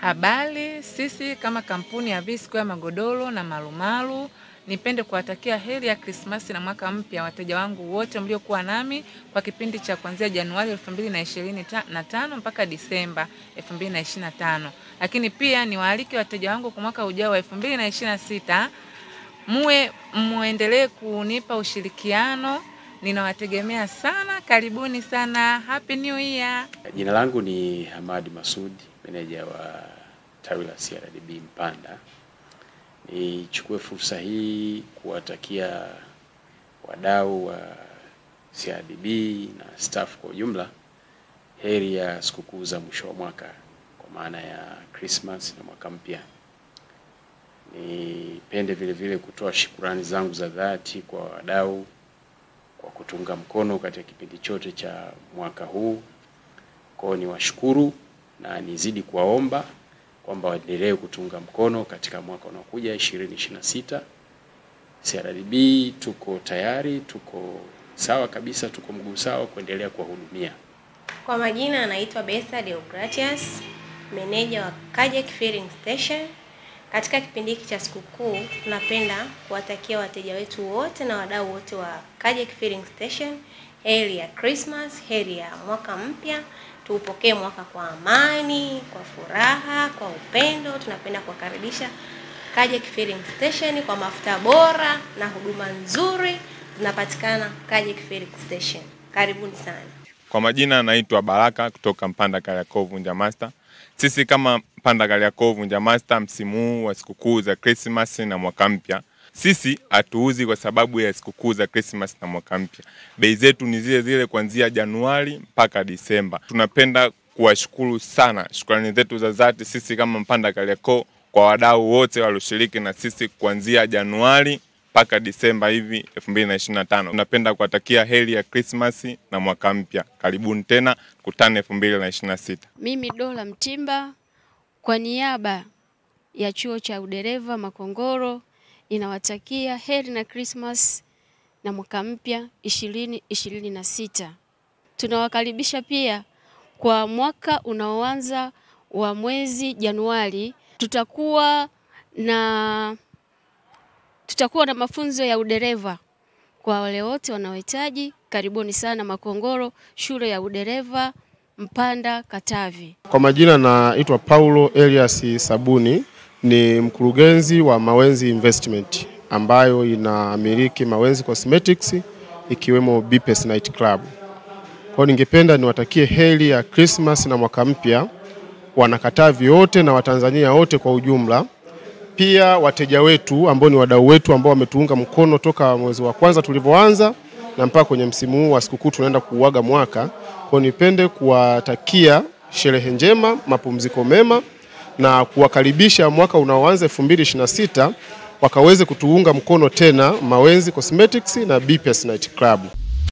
Habari, sisi kama kampuni ya V-Square magodoro na marumaru, nipende kuwatakia heri ya Krismasi na mwaka mpya wateja wangu wote mliokuwa nami kwa kipindi cha kuanzia Januari 2025 mpaka Disemba 2025. Lakini pia niwaalike wateja wangu kwa mwaka ujao wa 2026 muendelee kunipa ushirikiano. Ninawategemea sana. Karibuni sana. Happy New Year. Jina langu ni Hamadi Masudi, meneja wa tawi la CRDB Mpanda. Nichukue fursa hii kuwatakia wadau wa CRDB na staff kwa ujumla heri ya sikukuu za mwisho wa mwaka kwa maana ya Christmas na mwaka mpya. Nipende vile vile kutoa shukrani zangu za dhati kwa wadau kwa kutunga mkono katika kipindi chote cha mwaka huu. Kwa ni washukuru na nizidi kuwaomba kwamba waendelee kutunga mkono katika mwaka unaokuja 2026. CRDB tuko tayari, tuko sawa kabisa, tuko mguu sawa kuendelea kuwahudumia. Kwa majina anaitwa Betha Deogratias, meneja wa Kajek Filling Station. Katika kipindi hiki cha sikukuu tunapenda kuwatakia wateja wetu wote na wadau wote wa Kajek Filling Station heri ya Christmas, heri ya mwaka mpya. Tuupokee mwaka kwa amani, kwa furaha, kwa upendo. Tunapenda kuwakaribisha Kajek Filling Station kwa mafuta bora na huduma nzuri. Tunapatikana Kajek Filling Station. Karibuni sana. Kwa majina naitwa Baraka kutoka Mpanda Kariakoo Vunja Master. Sisi kama Mpanda Kariakoo Vunja Master, msimu huu wa sikukuu za Christmas na mwaka mpya, sisi hatuuzi kwa sababu ya sikukuu za Christmas na mwaka mpya. Bei zetu ni zile zile kuanzia Januari mpaka Disemba. Tunapenda kuwashukuru sana, shukrani zetu za dhati sisi kama Mpanda Kariakoo kwa wadau wote walioshiriki na sisi kuanzia Januari mpaka Disemba hivi 2025. Tunapenda kuwatakia heri ya Christmas na mwaka mpya. Karibuni tena, kutane 2026. Mimi Dola Mtimba kwa niaba ya chuo cha udereva Makongoro inawatakia heri na Christmas na mwaka mpya 2026. Tunawakaribisha pia kwa mwaka unaoanza wa mwezi Januari. Tutakuwa na mafunzo ya udereva kwa wale wote wanaohitaji. Karibuni sana Makongoro, shule ya udereva Mpanda Katavi. Kwa majina naitwa Paulo Elias Sabuni, ni mkurugenzi wa Mawenzi Investment ambayo inamiliki Mawenzi Cosmetics ikiwemo Bipes Night Club. Kwa ningependa niwatakie heri ya Christmas na mwaka mpya Wanakatavi wote na Watanzania wote kwa ujumla. Pia wateja wetu ambao ni wadau wetu ambao wametuunga mkono toka mwezi wa kwanza tulivyoanza na mpaka kwenye msimu huu wa sikukuu tunaenda kuuaga mwaka. Kwa nipende kuwatakia sherehe njema, mapumziko mema na kuwakaribisha mwaka unaoanza 2026 wakaweze kutuunga mkono tena Mawenzi Cosmetics na Bipes Night Club.